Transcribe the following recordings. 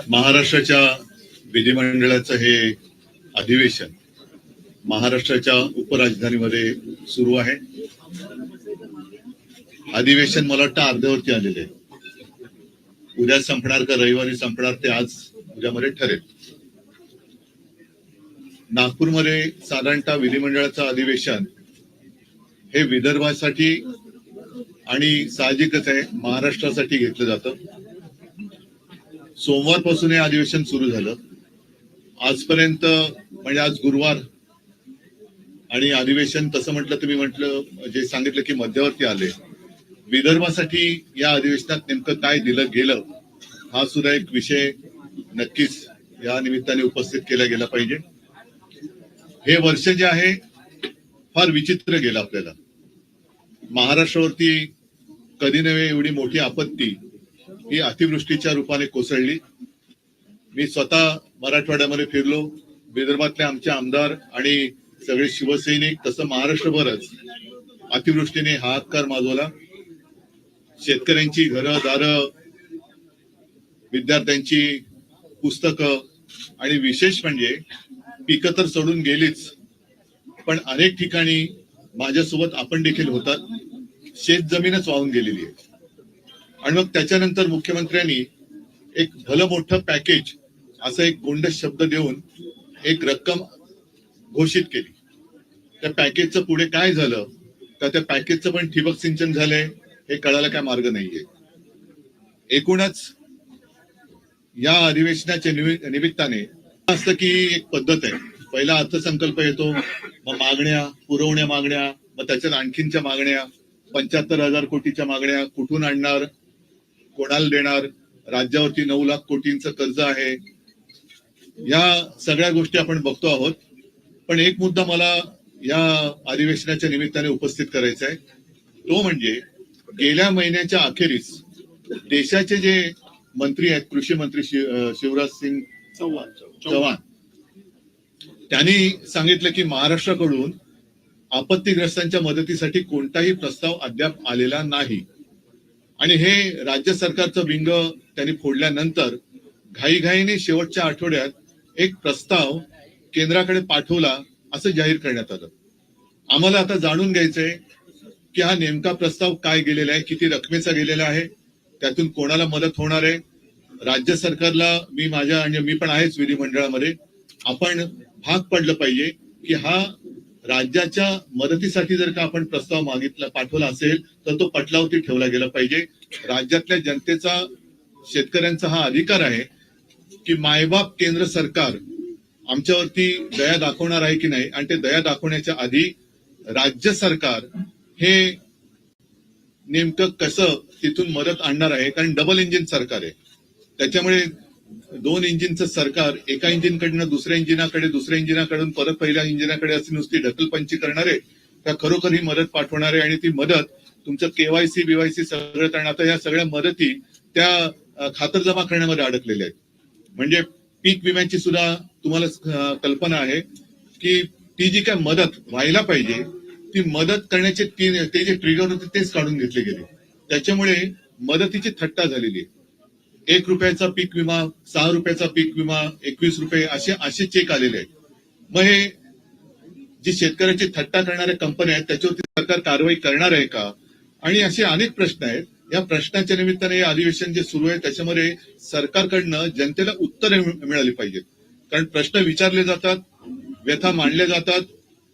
महाराष्ट्राच्या विधिमंडळाचं हे अधिवेशन महाराष्ट्राच्या उपराजधानीमध्ये सुरू आहे. अधिवेशन मला वाटतं अर्ध्यावरती आलेले आहे. उद्या संपणार का रविवारी संपणार ते आज उद्यामध्ये ठरेल. नागपूरमध्ये साधारणतः विधिमंडळाचं अधिवेशन हे विदर्भासाठी आणि साहजिकच आहे महाराष्ट्रासाठी घेतलं जातं. सोमवारपासून हे अधिवेशन सुरू झालं. आजपर्यंत म्हणजे आज गुरुवार आणि अधिवेशन तसं म्हटलं तुम्ही म्हटलं जे सांगितलं की मध्यवर्ती आले. विदर्भासाठी या अधिवेशनात नेमकं काय दिलं गेलं हा सुद्धा एक विषय नक्कीच या निमित्ताने उपस्थित केला गेला पाहिजे. हे वर्ष जे आहे फार विचित्र गेलं आपल्याला. महाराष्ट्रावरती कधी नव्हे एवढी मोठी आपत्ती ही अतिवृष्टीच्या रूपाने कोसळली. मी स्वतः मराठवाड्यामध्ये फिरलो. विदर्भातले आमचे आमदार आणि सगळे शिवसैनिक तसं महाराष्ट्रभरच अतिवृष्टीने हाहाकार माजवला. शेतकऱ्यांची घरं दारं, विद्यार्थ्यांची पुस्तकं आणि विशेष म्हणजे पिकं तर सोडून गेलीच, पण अनेक ठिकाणी माझ्यासोबत आपण देखील होतात, शेत जमीनच वाहून गेलेली आहे. आणि मग त्याच्यानंतर मुख्यमंत्र्यांनी एक भलं मोठं पॅकेज असं एक गोंड शब्द देऊन एक रक्कम घोषित केली. त्या पॅकेजचं पुढे काय झालं का त्या पॅकेजचं पण ठिबक सिंचन झालंय हे कळायला काय मार्ग नाहीये. एकूणच या अधिवेशनाच्या निमित्ताने असतं की एक पद्धत आहे. पहिला अर्थसंकल्प येतो, मग मागण्या पुरवण्या मागण्या, मग त्याच्यात आणखीनच्या मागण्या, 75,000 कोटीच्या मागण्या कुठून आणणार, कोणाला देणार, राज्यावरती 9 लाख कोटींचं कर्ज आहे. या सगळ्या गोष्टी आपण बघतो आहोत. पण एक मुद्दा मला या अधिवेशनाच्या निमित्ताने उपस्थित करायचा आहे. तो म्हणजे गेल्या महिन्याच्या अखेरीस देशाचे जे मंत्री आहेत, कृषी मंत्री शिवराज सिंग चौहान, त्यांनी सांगितलं की महाराष्ट्राकडून आपत्तीग्रस्तांच्या मदतीसाठी कोणताही प्रस्ताव अद्याप आलेला नाही. आणि हे राज्य सरकारचं विंग त्यांनी फोडल्यानंतर घाईघाईने शेवटच्या आठवड्यात एक प्रस्ताव केंद्राकडे पाठवला असं जाहीर करण्यात आलं. आम्हाला आता जाणून घ्यायचंय की हा नेमका प्रस्ताव काय गेलेला आहे, किती रकमेचा गेलेला आहे, त्यातून कोणाला मदत होणार आहे. राज्य सरकारला मी पण आहेच विधिमंडळामध्ये, आपण भाग पडलं पाहिजे की हा राज्याच्या मदतीसाठी जर का आपण प्रस्ताव पाठवला असेल तर तो पटलावरती ठेवला गेला पाहिजे. राज्यातल्या जनतेचा, शेतकऱ्यांचा हा अधिकार आहे की मायबाप केंद्र सरकार आमच्यावरती दया दाखवणार आहे की नाही, आणि ते दया दाखवण्याच्या आधी राज्य सरकार हे नेमकं कसं तिथून मदत आणणार आहे. कारण डबल इंजिन सरकार आहे, त्याच्यामुळे 2 इंजिनचं सरकार एका इंजिनकडनं दुसऱ्या इंजिनाकडे, दुसऱ्या इंजिनाकडून परत पहिल्या इंजिनाकडे अशी नुसती ढकलपंची करणारे त्या खरोखर ही मदत पाठवणारे. आणि ती मदत तुमचं केवायसी बीवायसी सगळं करणं, आता या सगळ्या मदती त्या खातर जमा करण्यामध्ये अडकलेल्या आहेत. म्हणजे पीक विम्याची सुद्धा तुम्हाला कल्पना आहे की ती जी काय मदत व्हायला पाहिजे ती मदत करण्याचे ते जे ट्रिगर होते तेच काढून घेतले गेले. त्याच्यामुळे मदतीची थट्टा झालेली आहे. 1 रुपयाचा पीक विमा, 6 रुपयाचा पीक विमा, 21 रुपये असे चेक आलेले आहेत. मग हे जी शेतकऱ्याची थट्टा करणाऱ्या कंपन्या आहेत त्याच्यावरती सरकार कारवाई करणार आहे का, आणि असे अनेक प्रश्न आहेत. या प्रश्नाच्या निमित्ताने हे अधिवेशन जे सुरू आहे त्याच्यामध्ये सरकारकडनं जनतेला उत्तरे मिळाली पाहिजेत. कारण प्रश्न विचारले जातात, व्यथा मांडल्या जातात,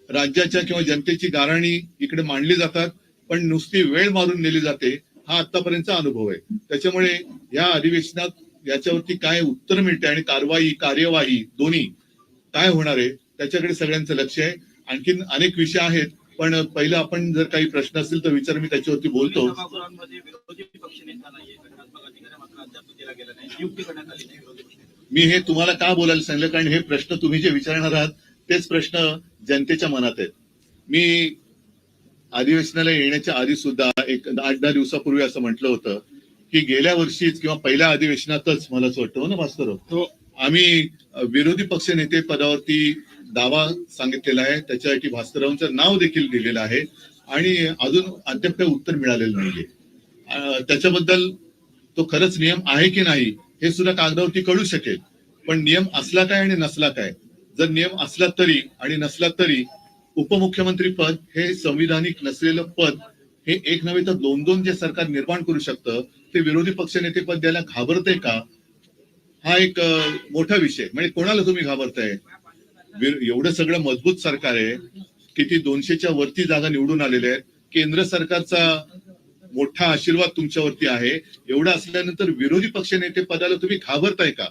राज्याच्या किंवा जनतेची गाऱ्हाणी इकडे मांडली जातात, पण नुसती वेळ मारून नेली जाते. हा आतापर्यंतचा अनुभव आहे. त्याच्यामुळे या अधिवेशनात याच्यावरती काय उत्तर मिळते आणि कार्यवाही दोन्ही काय होणार आहे त्याच्याकडे सगळ्यांचं लक्ष आहे. आणखीन अनेक विषय आहेत, पण पहिलं आपण जर काही प्रश्न असतील तर विचार, मी त्याच्यावरती बोलतो. मी हे तुम्हाला का बोलायला सांगितलं कारण हे प्रश्न तुम्ही जे विचारणार आहात तेच प्रश्न जनतेच्या मनात आहेत. मी अधिवेशनाला येण्याच्या आधी सुद्धा एक 8-10 दिवसापूर्वी असं म्हटलं होतं की गेल्या वर्षीच किंवा पहिल्या अधिवेशनातच मला असं वाटतं ना भास्करराव, आम्ही विरोधी पक्ष नेते पदावरती दावा सांगितलेला आहे. त्याच्यासाठी भास्कररावांचं नाव देखील दिलेलं आहे आणि अजून अद्याप काही उत्तर मिळालेलं नाहीये. त्याच्याबद्दल तो खरंच नियम आहे की नाही हे सुद्धा कागदावरती कळू शकेल. पण नियम असला काय आणि नसला काय, जर नियम असला तरी आणि नसला तरी उपमुख्यमंत्री पद हे संविधानिक नसलेलं पद हे एक नव्हे तर दोन दोन जे सरकार निर्माण करू शकतं ते विरोधी पक्षनेते पद द्यायला घाबरते का, हा एक मोठा विषय. म्हणजे कोणाला तुम्ही घाबरताय? एवढं सगळं मजबूत सरकार आहे, किती 200च्या वरती जागा निवडून आलेल्या आहेत, केंद्र सरकारचा मोठा आशीर्वाद तुमच्यावरती आहे. एवढं असल्यानंतर विरोधी पक्षनेते पदाला तुम्ही घाबरताय का?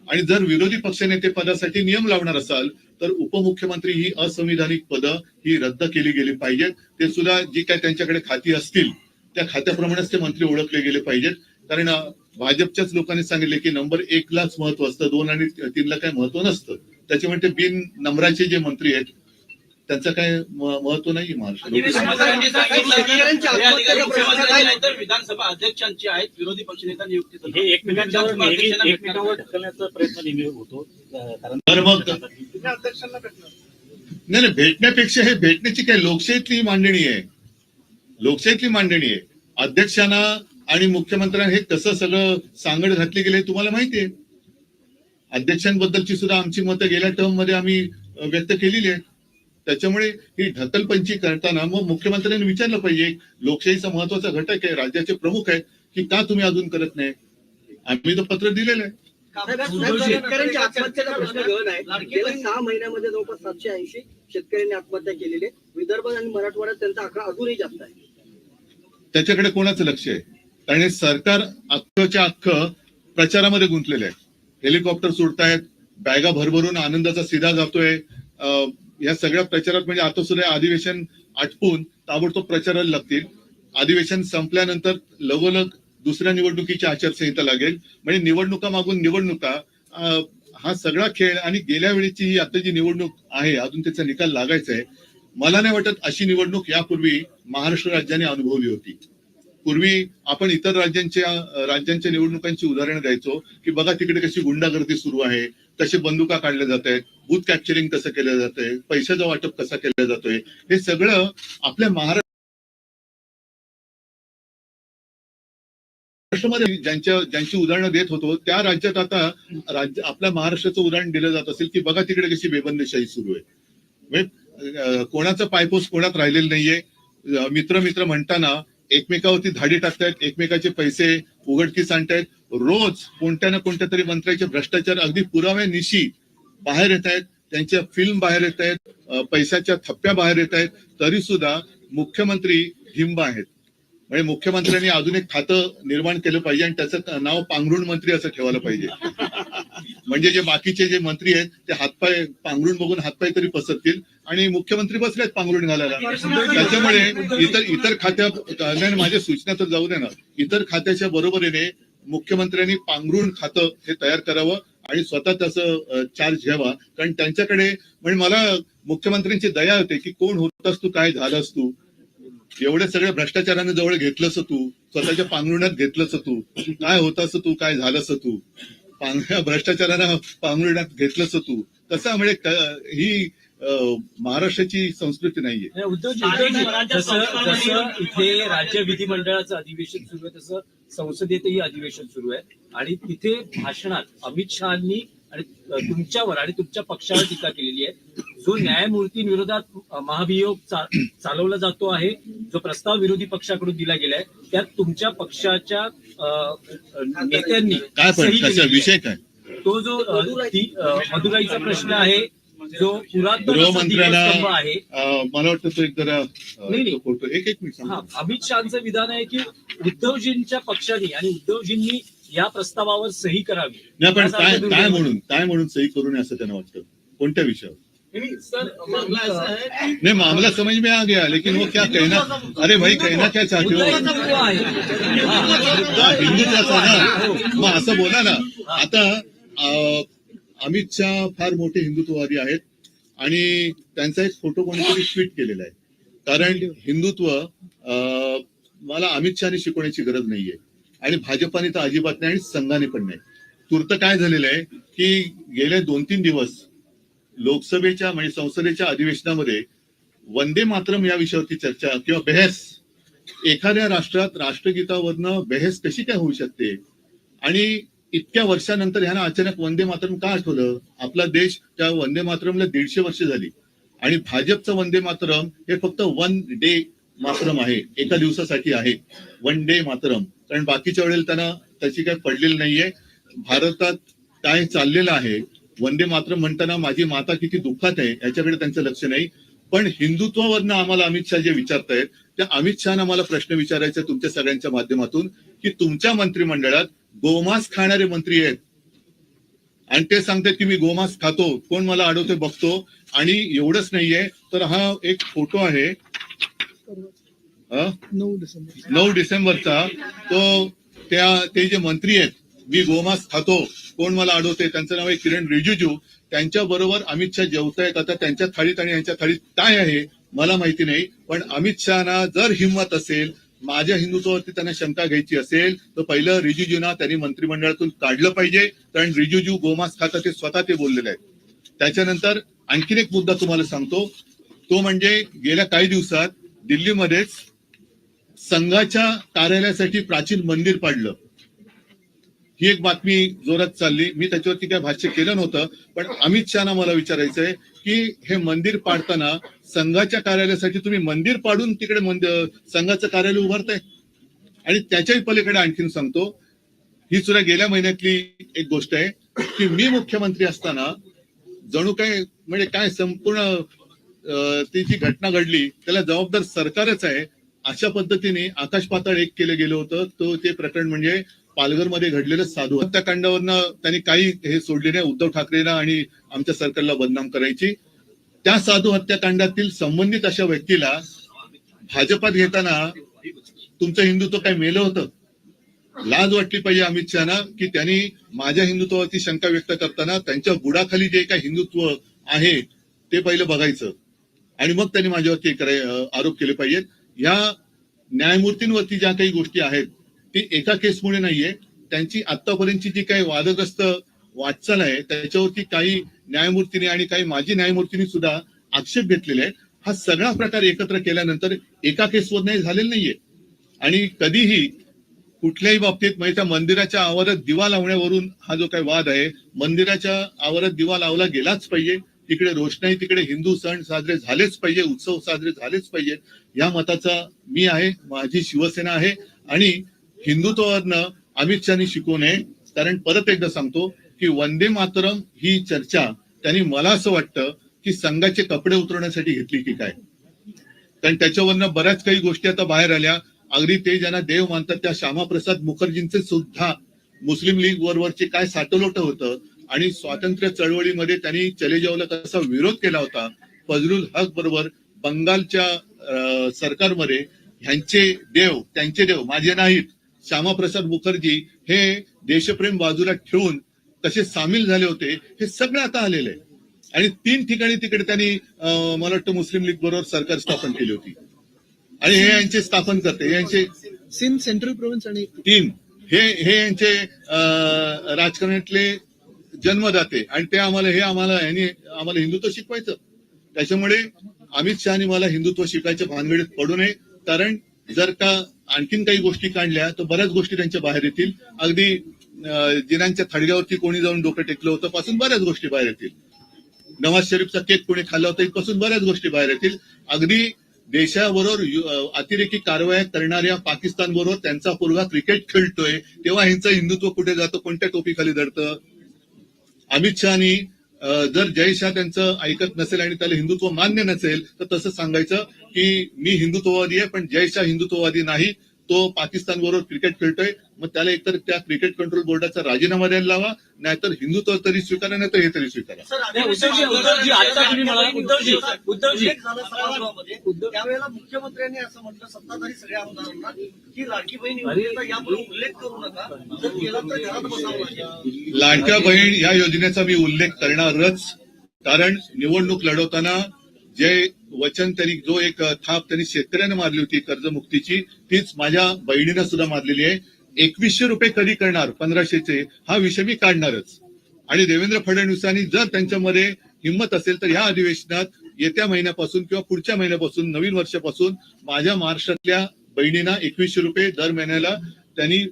आणि जर विरोधी पक्षनेते पदासाठी नियम लावणार असाल तर उपमुख्यमंत्री ही असंविधानिक पदं ही रद्द केली गेली पाहिजेत. ते सुद्धा जी काय त्यांच्याकडे खाती असतील त्या खात्याप्रमाणेच ते मंत्री ओळखले गेले पाहिजेत. कारण भाजपच्याच लोकांनी सांगितले की नंबर 1लाच महत्व असतं, 2 आणि 3ला काही महत्व नसतं. त्याच्यामुळे ते बिन नंबराचे जे मंत्री आहेत त्यांचं काय महत्व नाही महाराष्ट्र. विधानसभा अध्यक्षांची आहेत, विरोधी पक्षनेता नियुक्ती हे एकमेकांच्यावर ढकलण्याचा प्रयत्न नेहमी होतो. तर मग नाही भेटण्यापेक्षा हे भेटण्याची काय लोकशाहीतली मांडणी आहे, लोकशाहीतली मांडणी आहे. अध्यक्षांना आणि मुख्यमंत्र्यांना हे कसं सगळं सांगड घातली गेले तुम्हाला माहितीये. अध्यक्षांबद्दलची सुद्धा आमची मतं गेल्या टर्म मध्ये आम्ही व्यक्त केलेली आहेत. त्याच्यामुळे ही ढकलपंची करताना मग मुख्यमंत्र्यांनी विचारलं पाहिजे, लोकशाहीचा महत्वाचा घटक आहे, राज्याचे प्रमुख आहेत, की का तुम्ही अजून करत नाही. आम्ही तर पत्र दिलेलं आहे. शेतकऱ्यांच्या आत्महत्येचा प्रश्न गहन आहे. गेल्या 6 महिन्यामध्ये जवळपास 780 शेतकऱ्यांनी आत्महत्या केलेली आहे. विदर्भ आणि मराठवाड्यात त्यांचा आकडा अजूनही जास्त आहे. त्याच्याकडे कोणाचं लक्ष आहे? कारण हे सरकार अख्खच्या अख्खं प्रचारामध्ये गुंतलेलं आहे. हेलिकॉप्टर सुटतायत, बॅगा भरभरून आनंदाचा सीधा जातोय. या सगळ्या प्रचारात म्हणजे आता सुद्धा अधिवेशन आटपून ताबडतोब प्रचाराला लागतील. अधिवेशन संपल्यानंतर लगोलग दुसऱ्या निवडणुकीची आचारसंहिता लागेल. म्हणजे निवडणुका मागून निवडणुका, हा सगळा खेळ. आणि गेल्या वेळेची ही आता जी निवडणूक आहे अजून त्याचा निकाल लागायचा आहे. मला नाही वाटत अशी निवडणूक यापूर्वी महाराष्ट्र राज्याने अनुभवली होती. पूर्वी आपण इतर राज्यांच्या निवडणुकांची उदाहरणं द्यायचो की बघा तिकडे कशी गुंडागर्दी सुरू आहे, कसे बंदुका काढल्या जात आहेत, बूथ कॅप्चरिंग कसं केलं जात आहे, पैशाचं वाटप कसं केलं जातोय. हे सगळं आपल्या महाराष्ट्रामध्ये ज्यांची उदाहरणं देत होतो त्या राज्यात आता आपल्या महाराष्ट्राचं उदाहरण दिलं जात असेल की बघा तिकडे कशी बेबंदीशाही सुरू आहे. म्हणजे कोणाचं पायपोस कोणात राहिलेलं नाहीये. मित्र मित्र म्हणताना एकमेकावरती धाडी टाकतायत, एकमेकाचे पैसे उघडकीस आणतायत. रोज कोणत्या ना कोणत्या तरी मंत्र्याचे भ्रष्टाचार अगदी पुराव्यानिशी बाहेर येत आहेत, त्यांच्या फिल्म बाहेर येत आहेत, पैशाच्या थप्प्या बाहेर येत आहेत. तरी सुद्धा मुख्यमंत्री ढिंब आहेत. म्हणजे मुख्यमंत्र्यांनी अजून एक खातं निर्माण केलं पाहिजे आणि त्याचं नाव पांघरुण मंत्री असं ठेवायला पाहिजे. म्हणजे जे बाकीचे जे मंत्री आहेत ते हातपाय पांघरुण बघून हातपाय तरी पसरतील आणि मुख्यमंत्री बसलेत पांघरुण घालायला. त्याच्यामुळे इतर खात्या माझ्या सूचना तर जाऊ दे ना, इतर खात्याच्या बरोबरीने मुख्यमंत्र्यांनी पांघरुण खातं हे तयार करावं आणि स्वतः त्याचं चार्ज घ्यावा. कारण त्यांच्याकडे म्हणजे मला मुख्यमंत्र्यांची दया होते की कोण होतास तू, काय झालास तू, एवढ्या सगळ्या भ्रष्टाचाराने जवळ घेतलंस तू, स्वतःच्या पांघरुणात घेतलंस तू, काय होतास तू, काय झालंस तू, भ्रष्टाचारानं पांघरुणात घेतलंस तू. तसं म्हणजे ही महाराष्ट्राची संस्कृती नाहीये. जसं इथे राज्य विधिमंडळाचं अधिवेशन सुरू आहे तसं संसदेतही अधिवेशन सुरू आहे आणि तिथे भाषणात अमित शहानी आणि तुमच्यावर आणि तुमच्या पक्षावर टीका केलेली आहे. जो न्यायमूर्तींविरोधात महाभियोग चालवला जातो आहे, जो प्रस्ताव विरोधी पक्षाकडून दिला गेलाय, त्यात तुमच्या पक्षाच्या नेत्यांनी काय पण विषय काय, तो जो मदुराईचा प्रश्न आहे, जो गृहमंत्र्यांना आहे, मला वाटतं तो एक जरा एक मिनिट. अमित शहाचं विधान आहे की उद्धवजींच्या पक्षाने आणि उद्धवजींनी या प्रस्तावावर सही करावी. नाही पण काय म्हणून सही करू नये असं त्यांना वाटतं? कोणत्या विषयावर? नहीं मामला समझ में आ गया, लेकिन वो क्या कहना, अरे भाई कहना क्या चाहते हो? हिंदुत्वाचा ना मग असं बोला ना. आता अमित शाह फार मोठे हिंदुत्ववादी आहेत आणि त्यांचा एक फोटो कोणीतरी ट्विट केलेला आहे. कारण हिंदुत्व मला अमित शहाने शिकवण्याची गरज नाहीये आणि भाजपाने तर अजिबात नाही आणि संघाने पण नाही. तूर्त काय झालेलं आहे की गेले 2-3 दिवस लोकसभेच्या म्हणजे संसदेच्या अधिवेशनामध्ये वंदे मातरम या विषयावरती चर्चा किंवा बहस, एखाद्या राष्ट्रात राष्ट्रगीतावरनं बहस कशी काय होऊ शकते आणि इतक्या वर्षानंतर ह्यांना अचानक वंदे मातरम का आठवलं? आपला देश त्या वंदे मातरमला 150 वर्ष झाली आणि भाजपचं वंदे मातरम हे फक्त 1 डे मातरम आहे, एका दिवसासाठी आहे 1 डे मातरम. कारण बाकीच्या वेळेला त्यांना त्याची काही पडलेली नाहीये. भारतात काय चाललेलं आहे, वंदे मातरम म्हणताना माझी माता किती दुःखात आहे याच्याकडे त्यांचं लक्ष नाही. पण हिंदुत्वावरनं आम्हाला अमित शहा जे विचारतायत त्या अमित शहानं आम्हाला प्रश्न विचारायचा तुमच्या सगळ्यांच्या माध्यमातून की तुमच्या मंत्रिमंडळात गोमांस खाणारे मंत्री आहेत आणि ते सांगतात की मी गोमांस खातो, कोण मला अडवते बघतो. आणि एवढंच नाहीये तर हा एक फोटो आहे 9 डिसेंबरचा, तो ते जे मंत्री आहेत मी गोमांस खातो कोण मला अडवते, त्यांचं नाव आहे किरण रिजिजू. त्यांच्या बरोबर अमित शहा जेवतायत. आता त्यांच्या थाळीत आणि यांच्या थाळीत काय आहे मला माहिती नाही, पण अमित शहाना जर हिंमत असेल, माझ्या हिंदुत्वावरती त्यांना शंका घ्यायची असेल तर पहिलं रिजिजूना त्यांनी मंत्रिमंडळातून काढलं पाहिजे, कारण रिजिजू गोमांस खातात ते स्वतः ते बोललेले आहेत. त्याच्यानंतर आणखीन एक मुद्दा तुम्हाला सांगतो, तो म्हणजे गेल्या काही दिवसात दिल्लीमध्येच संघाच्या कार्यालयासाठी प्राचीन मंदिर पाडलं. ही एक बातमी जोरात चालली. मी त्याच्यावरती काय भाष्य केलं नव्हतं, पण अमित शहाना मला विचारायचंय की हे मंदिर पाडताना संघाच्या कार्यालयासाठी तुम्ही मंदिर पाडून तिकडे संघाचं कार्यालय उभारताय. आणि त्याच्याही पलीकडे आणखीन सांगतो, ही सुद्धा गेल्या महिन्यातली एक गोष्ट आहे की मी मुख्यमंत्री असताना जणू काय म्हणजे काय संपूर्ण ती जी घटना घडली त्याला जबाबदार सरकारच आहे अशा पद्धतीने आकाश पाताळ एक केलं गेलं होतं. तो ते प्रकरण म्हणजे पालघरमध्ये घडलेलं साधू हत्याकांडावरनं त्यांनी काही हे सोडले नाही, उद्धव ठाकरेंना आणि आमच्या सरकारला बदनाम करायची. त्या साधू हत्याकांडातील संबंधित अशा व्यक्तीला भाजपात घेताना तुमचं हिंदुत्व काय मेलं होतं? लाज वाटली पाहिजे अमित शहाना की त्यांनी माझ्या हिंदुत्वावरती शंका व्यक्त करताना त्यांच्या बुडाखाली जे काही हिंदुत्व आहे ते पहिलं बघायचं आणि मग त्यांनी माझ्यावरती आरोप केले पाहिजेत. या न्यायमूर्तींवरती ज्या काही गोष्टी आहेत ती एका केसमुळे नाहीये, त्यांची आतापर्यंतची जी काही वादग्रस्त वाटचाल आहे त्याच्यावरती काही न्यायमूर्तींनी आणि काही माजी न्यायमूर्तींनी सुद्धा आक्षेप घेतलेले आहेत. हा सगळा प्रकार एकत्र केल्यानंतर एका केसवर नाही झालेला नाहीये. आणि कधीही कुठल्याही बाबतीत म्हणजे त्या मंदिराच्या आवारात दिवा लावण्यावरून हा जो काही वाद आहे, मंदिराच्या आवारात दिवा लावला गेलाच पाहिजे, तिकडे रोषणाई, तिकडे हिंदू सण साजरे झालेच पाहिजे, उत्सव साजरे झालेच पाहिजेत, या मताचा मी आहे, माझी शिवसेना आहे. आणि हिंदुत्वावरनं अमित शहानी शिकू नये, कारण परत एकदा सांगतो की वंदे मातरम ही चर्चा त्यांनी मला असं वाटतं की संघाचे कपडे उतरवण्यासाठी घेतली की काय, कारण त्याच्यावरनं बऱ्याच काही गोष्टी आता बाहेर आल्या. अगदी ते ज्यांना देव मानतात त्या श्यामाप्रसाद मुखर्जींचे सुद्धा मुस्लिम लीग बरोबरचे काय साटलोट होतं आणि स्वातंत्र्य चळवळीमध्ये त्यांनी चले जावला कसा विरोध केला होता. फजलुल हक बरोबर बंगालच्या सरकारमध्ये ह्यांचे देव, त्यांचे देव माझे नाहीत, श्यामाप्रसाद मुखर्जी हे देशप्रेम बाजूला ठेवून कसे सामील झाले होते हे सगळं आता आलेलं आहे. आणि 3 ठिकाणी तिकडे त्यांनी मला वाटतं मुस्लिम लीग बरोबर सरकार स्थापन केली होती आणि हे यांचे स्थापन करते, यांचे सिंध सेंट्रल प्रोव्हिन्स आणि 3 हे यांचे राजकारणातले जन्मदाते आणि ते आम्हाला हिंदुत्व शिकवायचं. त्याच्यामुळे अमित शहानी मला हिंदुत्व शिकायच्या भानगडीत पडू नये, कारण जर का आणखीन काही गोष्टी काढल्या तर बऱ्याच गोष्टी त्यांच्या बाहेर येतील. अगदी जिनांच्या थडग्यावरती कोणी जाऊन डोकं टेकलं होतं पासून बऱ्याच गोष्टी बाहेर येतील. नवाज शरीफचा केक कोणी खाल्ला होता इथपासून बऱ्याच गोष्टी बाहेर येतील. अगदी देशाबरोबर अतिरेकी कारवाया करणाऱ्या पाकिस्तान बरोबर त्यांचा पोरगा क्रिकेट खेळतोय तेव्हा ह्यांचं हिंदुत्व कुठे जातं, कोणत्या टोपीखाली दडतं. अमित शहानी जर जय शाह त्यांचं ऐकत नसेल आणि त्याला हिंदुत्व मान्य नसेल तर तसं सांगायचं की मी हिंदुत्ववादी आहे पण जय शाह हिंदुत्ववादी नाही, तो पाकिस्तान बरोबर क्रिकेट खेळतोय. मग त्याला एकतर त्या क्रिकेट कंट्रोल बोर्डाचा राजीनामा द्यायला लावा, नाहीतर हिंदुत्व तरी स्वीकारा, नाही तर हे तरी स्वीकारा. उद्धवजी आता तुम्ही मला उद्धवजी त्यावेळेला मुख्यमंत्र्यांनी असं म्हटलं सत्ताधारी सगळ्या आमदारांना की लाडकी बहीण योजनेचा यापुढे उल्लेख करू नका, जर केला तर घरात बसावं लागेल. लाडक्या बहीण या योजनेचा मी उल्लेख करणारच, कारण निवडणूक लढवताना जे वचन त्यांनी जो एक थाप त्यांनी शेतकऱ्यांना मारली होती कर्जमुक्तीची, तीच माझ्या बहिणीनं सुद्धा मारलेली आहे. 2100 रुपये कधी करणार 1500चे, हा विषय मी काढणारच. आणि देवेंद्र फडणवीसांनी जर त्यांच्यामध्ये हिंमत असेल तर या अधिवेशनात येत्या महिन्यापासून किंवा पुढच्या महिन्यापासून नवीन वर्षापासून माझ्या महाराष्ट्रातल्या बहिणींना 2100 रुपये दर महिन्याला त्यांनी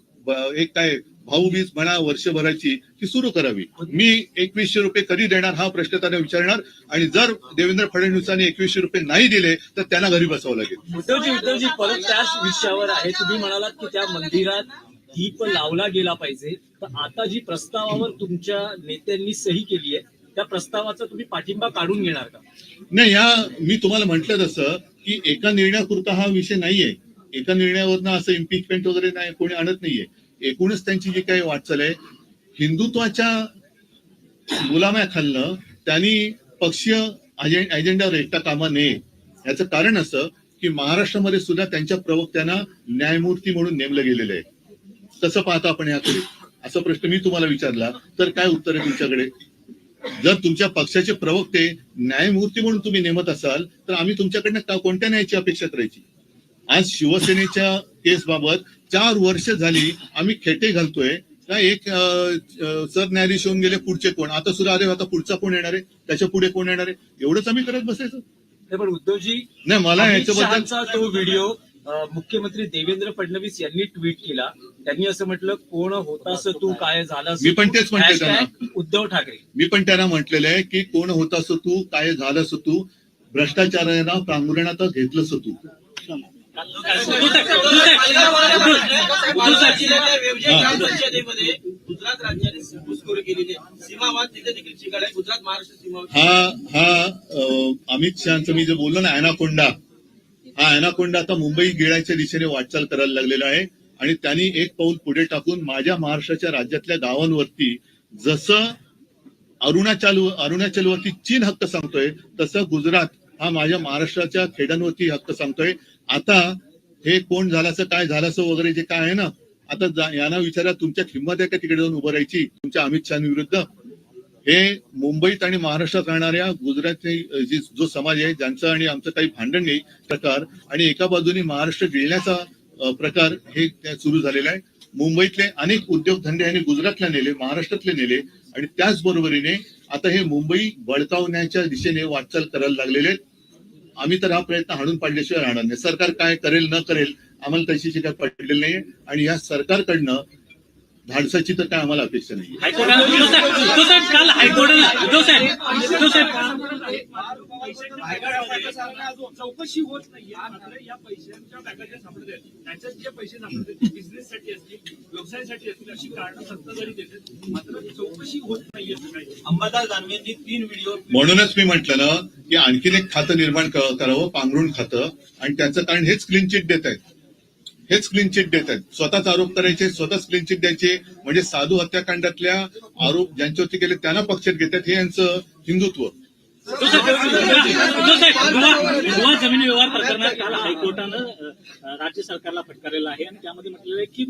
एक काय भाऊबीज म्हणा वर्षभराची ती सुरू करावी. मी 2100 रुपये कधी देणार हा प्रश्न त्यांना विचारणार आणि जर देवेंद्र फडणवीसांनी 2100 रुपये नाही दिले तर त्यांना घरी बसवावं लागेल. उद्धवजी परत त्याच विषयावर आहे. तुम्ही म्हणालात की त्या मंदिरात दीप लावला गेला पाहिजे, तर आता जी प्रस्तावावर तुमच्या नेत्यांनी सही केली आहे त्या प्रस्तावाचा तुम्ही पाठिंबा काढून घेणार का? नाही, मी तुम्हाला म्हटलं तसं की एका निर्णयापुरता हा विषय नाहीये. एका निर्णयावरनं असं इम्पिचमेंट वगैरे नाही कोणी आणत नाहीये. एकूणच त्यांची जी काही वाटचाल आहे हिंदुत्वाच्या गुलाम्याखालनं त्यांनी पक्षीय अजेंड्यावर एकटा कामा नये. याचं कारण असं की महाराष्ट्रामध्ये सुद्धा त्यांच्या प्रवक्त्यांना न्यायमूर्ती म्हणून नेमलं गेलेलं आहे. कसं पाहता आपण याकडे? असा प्रश्न मी तुम्हाला विचारला तर काय उत्तर आहे तुमच्याकडे? जर तुमच्या पक्षाचे प्रवक्ते न्यायमूर्ती म्हणून तुम्ही नेमत असाल तर आम्ही तुमच्याकडनं कोणत्या न्यायाची अपेक्षा करायची? आज शिवसेनेच्या केसबाबत 4 वर्ष झाली आम्ही खेटे घालतोय का एक सरन्यायाधीश होऊन गेले, पुढचे कोण? आता सुद्धा अरे आता पुढचा कोण येणार आहे, त्याच्या पुढे कोण येणार आहे, एवढंच आम्ही करत बसायचं? नाही, पण उद्धवजी नाही, मला अमित ह्याच्याबद्दल शहाचा तो व्हिडिओ मुख्यमंत्री देवेंद्र फडणवीस यांनी ट्विट केला. त्यांनी असं म्हटलं, कोण होतास तू, काय झालास मी पण तेच म्हणते तू? त्यांना. उद्धव ठाकरे. मी पण त्यांना म्हटलेलं आहे की कोण होतास तू, काय झालंस तू, भ्रष्टाचाराला पांघरुणात घेतलंस तू. ग्रामपंचायतीमध्ये गुजरात राज्याने घुसखोरी केलेली आहे. सीमावाद तिथे देखील चिघाड आहे. गुजरात महाराष्ट्र सीमावाद हा अमित शहाचं मी जे बोललो ना अॅनाकोंडा, हा अॅनाकोंडा आता मुंबई गिळायच्या दिशेने वाटचाल करायला लागलेला आहे आणि त्यांनी एक पाऊल पुढे टाकून माझ्या महाराष्ट्राच्या राज्यातल्या गावांवरती जसं अरुणाचलवरती चीन हक्क सांगतोय तसं गुजरात हा माझ्या महाराष्ट्राच्या खेड्यांवरती हक्क सांगतोय. आता हे कोण झालास काय झालास वगैरे जे काय आहे ना, आता यांना विचारा तुमच्या हिंमत आहे का तिकडे जाऊन उभं राहायची तुमच्या अमित शहाविरुद्ध? हे मुंबईत आणि महाराष्ट्रात राहणाऱ्या गुजरातचे जो समाज आहे ज्यांचं आणि आमचं काही भांडण नाही प्रकार आणि एका बाजूने महाराष्ट्र गिळण्याचा प्रकार हे सुरू झालेला आहे. मुंबईतले अनेक उद्योगधंदे यांनी गुजरातला नेले, महाराष्ट्रातले नेले आणि त्याचबरोबरीने आता हे मुंबई बळकावण्याच्या दिशेने वाटचाल करायला लागलेले आहेत. आम्ही तर हा प्रयत्न हाणून पाडल्याशिवाय राहणार नाही. सरकार काय करेल न करेल आम्हाला त्याची शिकायत पडलेली नाहीये आणि या सरकारकडनं धाडसाची तर काय आम्हाला अपेक्षा नाही. चौकशी होत नाहीये. या पैशांच्या बॅगाच्या सापडत आहेत, त्याच्यात जे पैसे सापडत आहेत बिझनेससाठी असतील, व्यवसायासाठी असतील अशी कारणं सत्ताधारी देतात, मात्र चौकशी होत नाहीये. अंबादास दानवेंनी 3 व्हिडिओ. म्हणूनच मी म्हटलं ना की आणखीन एक खातं निर्माण करावं, पांघरुण खातं, आणि त्याचं कारण हेच क्लीन चिट देत आहेत. हेच क्लीन चिट देत आहेत. स्वतःच आरोप करायचे, स्वतःच क्लीन चिट द्यायचे, म्हणजे साधू हत्याकांडातल्या आरोप ज्यांच्यावरती केले त्यांना पक्षात घेतात. हे यांचं हिंदुत्व. गोवा जमीन व्यवहार प्रकरणात काल हायकोर्टानं राज्य सरकारला फटकारलेलं आहे आणि त्यामध्ये म्हटलेलं आहे की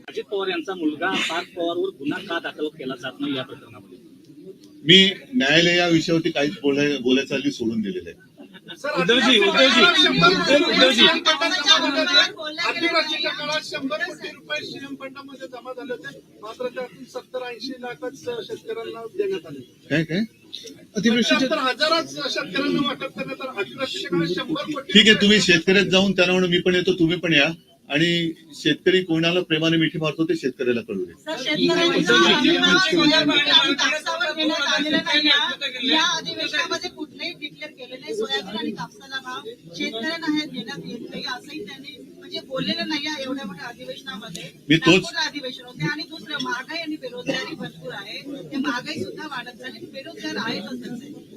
अजित पवार यांचा मुलगा पार्थ पवारवर गुन्हा का दाखल केला जात नाही या प्रकरणामध्ये. मी न्यायालय या विषयावरती काहीच बोलायचं हल्ली सोडून दिलेलं आहे. उद्धवजी आदिवासीच्या काळात 100 कोटी रुपये सीएम फंडामध्ये जमा झाले होते, मात्र त्यातून 70-80 लाखच शेतकऱ्यांना देण्यात आले. काय अतिवृष्टीच्या 70,000च शेतकऱ्यांना वाटप करण्यात आलं. अतिवृष्टीच्या काळात 100 कोटी. ठीक आहे, तुम्ही शेतकऱ्यात जाऊन त्यांना म्हणून मी पण येतो, तुम्ही पण या, आणि शेतकरी कोणाला प्रेमाने मिठी मारतो ते शेतकऱ्याला कळू दे. या अधिवेशनामध्ये कुठलेही डिक्लेअर केले नाही. सोयाबीन आणि कापसाला भाव शेतकऱ्यांना हे देण्यात येत नाही असंही त्यांनी म्हणजे बोललेलं नाही एवढ्या मोठ्या अधिवेशनामध्ये. मी तोच अधिवेशन होते. आणि दुसरं महागाई आणि बेरोजगारी भरपूर आहे. ते महागाई सुद्धा वाढत झाली, बेरोजगार आहेतच.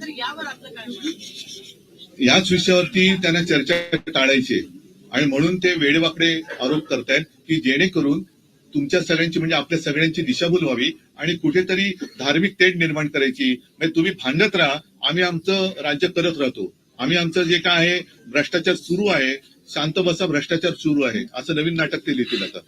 तर यावर आपलं काय म्हणणं? याच विषयावरती त्यांना चर्चा टाळायची आणि म्हणून ते वेडेवाकडे आरोप करतायत की जेणेकरून तुमच्या सगळ्यांची म्हणजे आपल्या सगळ्यांची दिशाभूल व्हावी आणि कुठेतरी धार्मिक तेढ निर्माण करायची. म्हणजे तुम्ही भांडत राहा, आम्ही आमचं राज्य करत राहतो, आम्ही आमचं जे काय आहे भ्रष्टाचार सुरू आहे, शांत बसा भ्रष्टाचार सुरू आहे, असं नवीन नाटक ते लिहितील आता.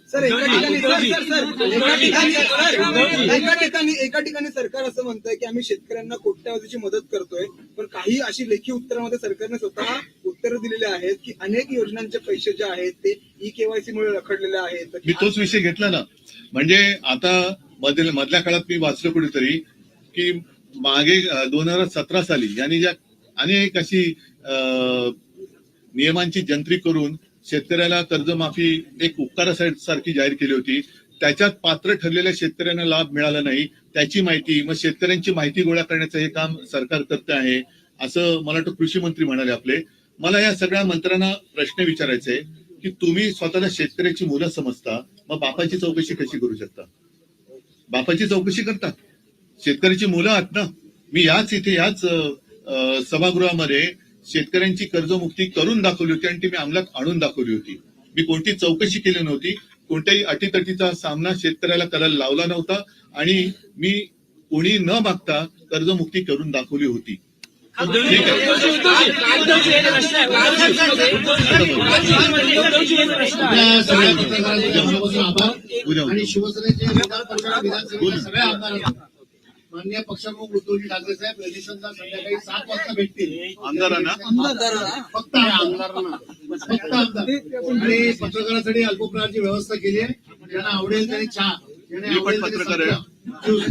एका ठिकाणी सरकार असं म्हणतंय की आम्ही शेतकऱ्यांना कोट्यावधीची मदत करतोय, पण काही अशी लेखी उत्तरामध्ये सरकारने स्वतः उत्तरं दिलेली आहेत की अनेक योजनांचे पैसे जे आहेत ते ई-केवायसी मुळे रखडलेले आहेत. मी तोच विषय घेतला ना. म्हणजे आता मधल्या काळात मी वाचलं कुठेतरी की मागे 2017 साली यांनी ज्या अनेक अशी नियमांची जंत्री करून शेतकऱ्याला कर्जमाफी एक उपकारासारखी जाहीर केली होती. त्याच्यात पात्र ठरलेल्या शेतकऱ्यांना लाभ मिळाला नाही त्याची माहिती, मग शेतकऱ्यांची माहिती गोळा करण्याचं हे काम सरकार करते आहे असं मला वाटतं कृषी मंत्री म्हणाले आपले. मला या सगळ्या मंत्र्यांना प्रश्न विचारायचे आहे की तुम्ही स्वतःला शेतकऱ्याची मुलं समजता, मग बापाची चौकशी कशी करू शकता? बापाची चौकशी करता, शेतकऱ्याची मुलं आहात ना. मी याच सभागृहामध्ये शेतकऱ्यांची कर्जमुक्ती करून दाखवली होती आणि ती मी अंमलात आणून दाखवली होती. मी कोणती चौकशी केली नव्हती, कोणत्याही अटीतटीचा सामना शेतकऱ्याला करायला लावला नव्हता आणि मी कोणी न मागता कर्जमुक्ती करून दाखवली होती. ठीक आहे. आणि शिवसेनेचे विधानसभेचे सगळे आमदार माननीय पक्षप्रमुख उद्धवजी ठाकरे साहेब रजिस्ट्रेशनला संध्याकाळी 7 वाजता भेटतील आमदारांना फक्त आमदारांना फक्त आमदार आणि पत्रकारांसाठी अल्पप्रकारची व्यवस्था केली आहे. ज्यांना आवडेल त्यांनी चहा, ज्यांना मी पण आवडेल त्यांनी पत्रकार आहे. संत्रा, ज्यूस